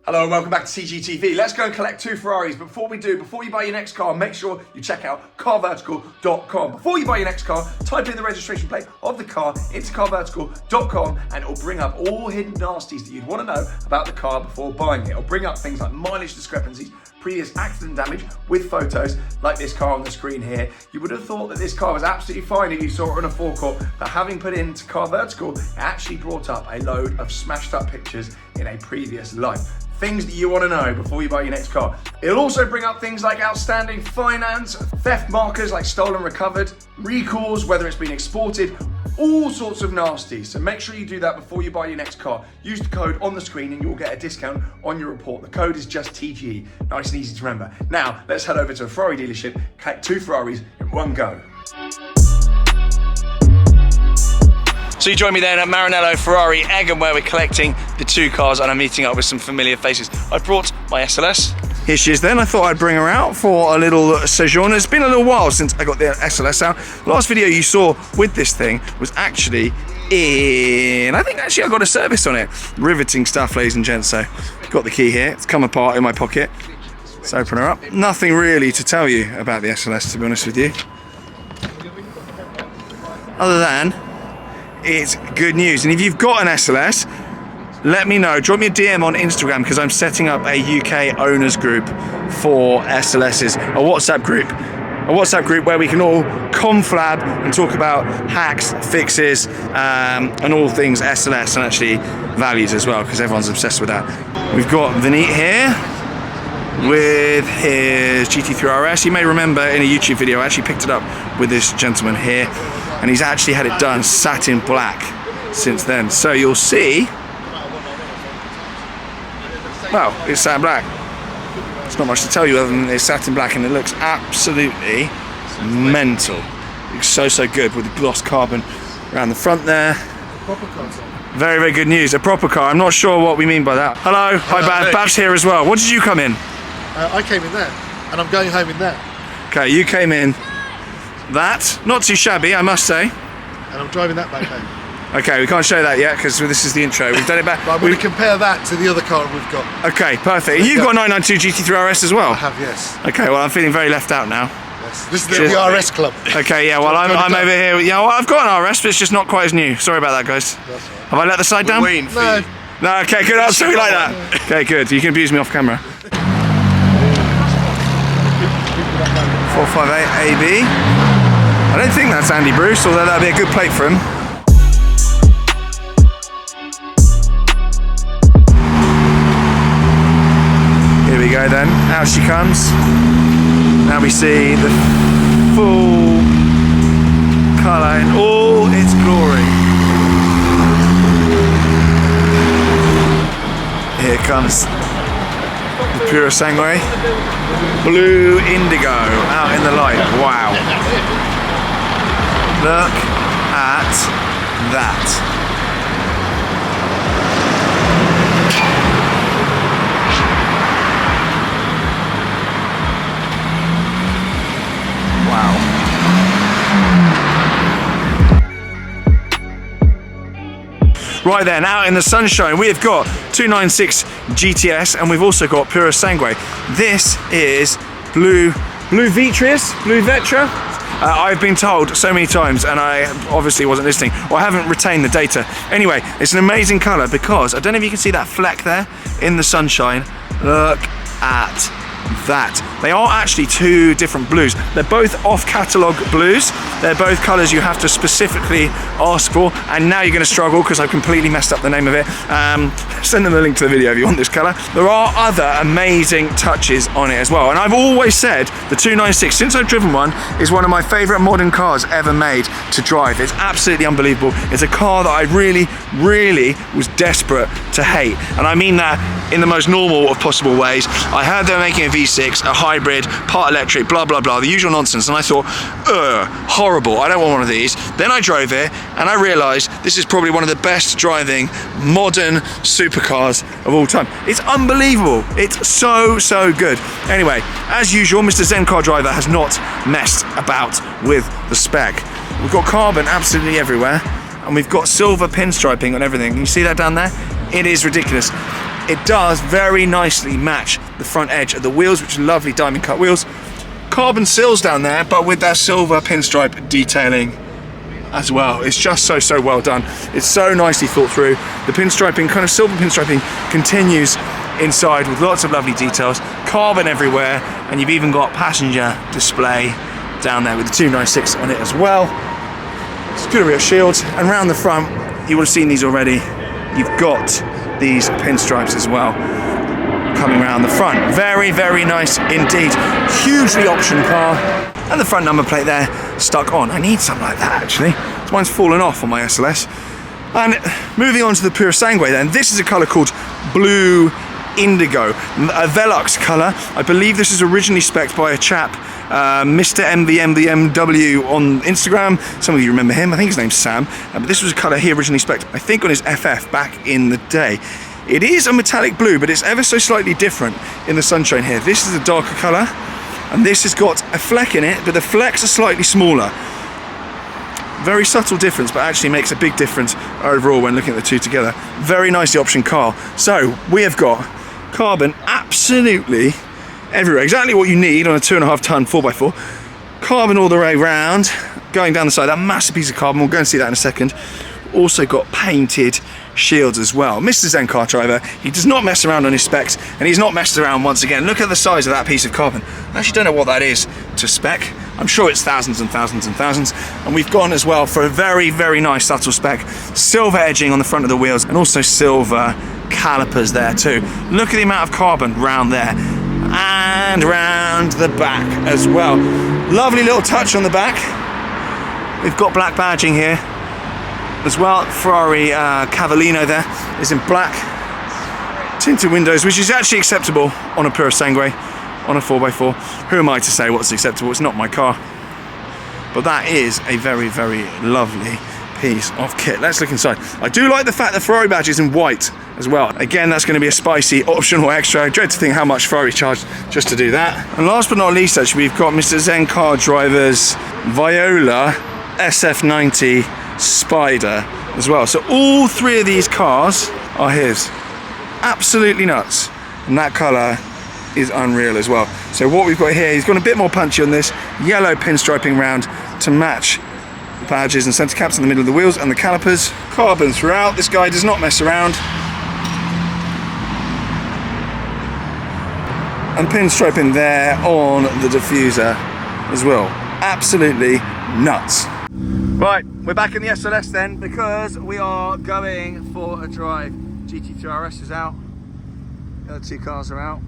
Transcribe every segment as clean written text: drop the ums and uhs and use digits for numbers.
Hello and welcome back to CGTV. Let's go and collect two Ferraris. But before we do, before you buy your next car, make sure you check out carvertical.com. Before you buy your next car, type in the registration plate of the car into carvertical.com and it'll bring up all hidden nasties that you'd want to know about the car before buying it. It'll bring up things like mileage discrepancies, previous accident damage with photos like this car on the screen here. You would have thought that this car was absolutely fine if you saw it on a forecourt, but having put it into Car Vertical, it actually brought up a load of smashed up pictures in a previous life. Things that you want to know before you buy your next car. It'll also bring up things like outstanding finance, theft markers like stolen, recovered, recalls, whether it's been exported, all sorts of nasty. So make sure you do that before you buy your next car. Use the code on the screen and you'll get a discount on your report. The code is just TGE. Nice and easy to remember. Now, let's head over to a Ferrari dealership, collect two Ferraris in one go. So you join me then at Maranello Ferrari Egham, where we're collecting the two cars and I'm meeting up with some familiar faces. I brought my SLS. Here she is then. I thought I'd bring her out for a little sojourn. It's been a little while since I got the SLS out. The last video you saw with this thing was actually I think actually I got a service on it. Riveting stuff, ladies and gents. So got the key here. It's come apart in my pocket. Let's open her up. Nothing really to tell you about the SLS, to be honest with you. Other than it's good news. And if you've got an SLS, let me know. Drop me a DM on Instagram because I'm setting up a UK owners group for SLSs, a WhatsApp group where we can all conflab and talk about hacks, fixes, and all things SLS and actually values as well because everyone's obsessed with that. We've got Vinit here with his GT3 RS. You may remember in a YouTube video I actually picked it up with this gentleman here. And he's actually had it done satin black since then. So you'll see, well, it's satin black. There's not much to tell you other than it's satin black and it looks absolutely mental. It looks so good with the gloss carbon around the front there. Very, very good news. A proper car. I'm not sure what we mean by that. Hello. Hi, Babs here as well. What did you come in? I came in there and I'm going home in there. Okay, you came in that. Not too shabby, I must say. And I'm driving that back home. Okay, we can't show that yet because this is the intro. We've done it back. But I'm going to compare that to the other car we've got. Okay, perfect. And you've got 992 GT3 RS as well? I have, yes. Okay, well, I'm feeling very left out now. Yes. This is the RS club. Okay, yeah, well, I'm over here. Yeah, well, I've got an RS, but it's just not quite as new. Sorry about that, guys. That's right. Have I let the side down? No. No, okay, good. I'll show you like that. Okay, good. You can abuse me off camera. 458 AB. I don't think that's Andy Bruce, although that'd be a good plate for him. Here we go then, out she comes. Now we see the full colour in all its glory. Here comes the Purosangue. Blue indigo out in the light, wow. Look at that. Wow. Right then, out in the sunshine, we have got 296 GTS and we've also got Purosangue. This is Blue Vetra. I've been told so many times and I obviously wasn't listening, or I haven't retained the data. Anyway, it's an amazing colour because, I don't know if you can see that fleck there in the sunshine. Look at that. They are actually two different blues. They're both off-catalogue blues. They're both colours you have to specifically ask for, and now you're going to struggle because I've completely messed up the name of it. Send them a link to the video if you want this colour. There are other amazing touches on it as well, and I've always said the 296, since I've driven one, is one of my favourite modern cars ever made to drive. It's absolutely unbelievable. It's a car that I really was desperate to hate, and I mean that in the most normal of possible ways. I heard they were making a V6, a hybrid, part electric, blah blah blah, the usual nonsense, and I thought, horrible, I don't want one of these. Then I drove it and I realised this is probably one of the best driving modern supercars of all time. It's unbelievable. It's so good. Anyway, as usual, Mr. Zen Car Driver has not messed about with the spec. We've got carbon absolutely everywhere and we've got silver pinstriping on everything. Can you see that down there? It is ridiculous. it does very nicely match the front edge of the wheels, which are lovely diamond cut wheels. Carbon sills down there, but with that silver pinstripe detailing as well. It's just so well done. It's so nicely thought through. The pinstriping, kind of silver pinstriping, continues inside with lots of lovely details, carbon everywhere, and you've even got passenger display down there with the 296 on it as well. Scuderia shields, and round the front, you would have seen these already. You've got these pinstripes as well coming around the front. Very nice indeed. Hugely optioned car, and the front number plate there stuck on. I need something like that actually. Mine's fallen off on my SLS. And moving on to the Purosangue then, this is a colour called Blue Indigo, a Velux colour. I believe this is originally spec'd by a chap, Mr. MVMVMW on Instagram. Some of you remember him, I think his name's Sam. But this was a colour he originally spec'd, I think, on his FF back in the day. It is a metallic blue, but it's ever so slightly different in the sunshine here. This is a darker colour, and this has got a fleck in it, but the flecks are slightly smaller. Very subtle difference, but actually makes a big difference overall when looking at the two together. Very nicely optioned car. So we have got carbon absolutely everywhere. Exactly what you need on a 2.5 ton 4x4. Carbon all the way round, going down the side. That massive piece of carbon, we'll go and see that in a second. Also got painted shields as well. Mr. Zen car driver, he does not mess around on his specs, and he's not messed around once again. Look at the size of that piece of carbon. I actually don't know what that is to spec. I'm sure it's thousands and thousands and thousands. And we've gone as well for a very nice subtle spec. Silver edging on the front of the wheels, and also silver calipers there too. Look at the amount of carbon round there and round the back as well. Lovely little touch on the back. We've got black badging here as well. Ferrari Cavallino there is in black. Tinted windows, which is actually acceptable on a Purosangue, on a 4x4. Who am I to say what's acceptable? It's not my car. But that is a very lovely piece of kit. Let's look inside. I do like the fact that Ferrari badge is in white as well. Again, that's going to be a spicy optional extra. I dread to think how much Ferrari charged just to do that. And last but not least, actually, we've got Mr. Zen car driver's Viola SF90 Spider as well. So all three of these cars are his. Absolutely nuts. And that colour is unreal as well. So what we've got here, he's gone a bit more punchy on this. Yellow pinstriping round to match the badges and centre caps in the middle of the wheels and the calipers. Carbon throughout. This guy does not mess around. And pinstriping there on the diffuser as well. Absolutely nuts. Right, we're back in the SLS then, because we are going for a drive. GT3 RS is out. The other two cars are out.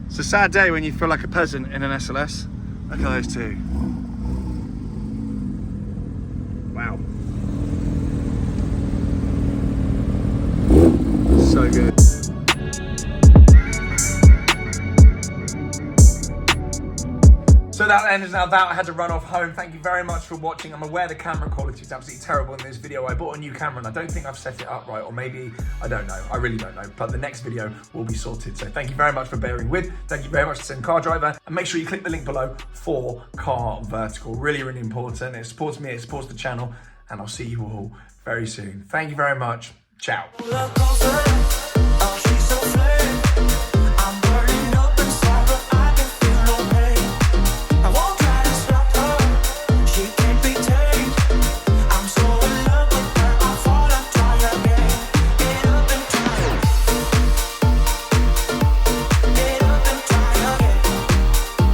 It's a sad day when you feel like a peasant in an SLS. Look at those two. Wow. So good. So that ends now that. I had to run off home. Thank you very much for watching. I'm aware the camera quality is absolutely terrible in this video. I bought a new camera and I don't think I've set it up right, or maybe, I don't know. I really don't know, but the next video will be sorted. So thank you very much for bearing with. Thank you very much to Zen Car Driver, and make sure you click the link below for Car Vertical. Really important. It supports me, it supports the channel, and I'll see you all very soon. Thank you very much. Ciao.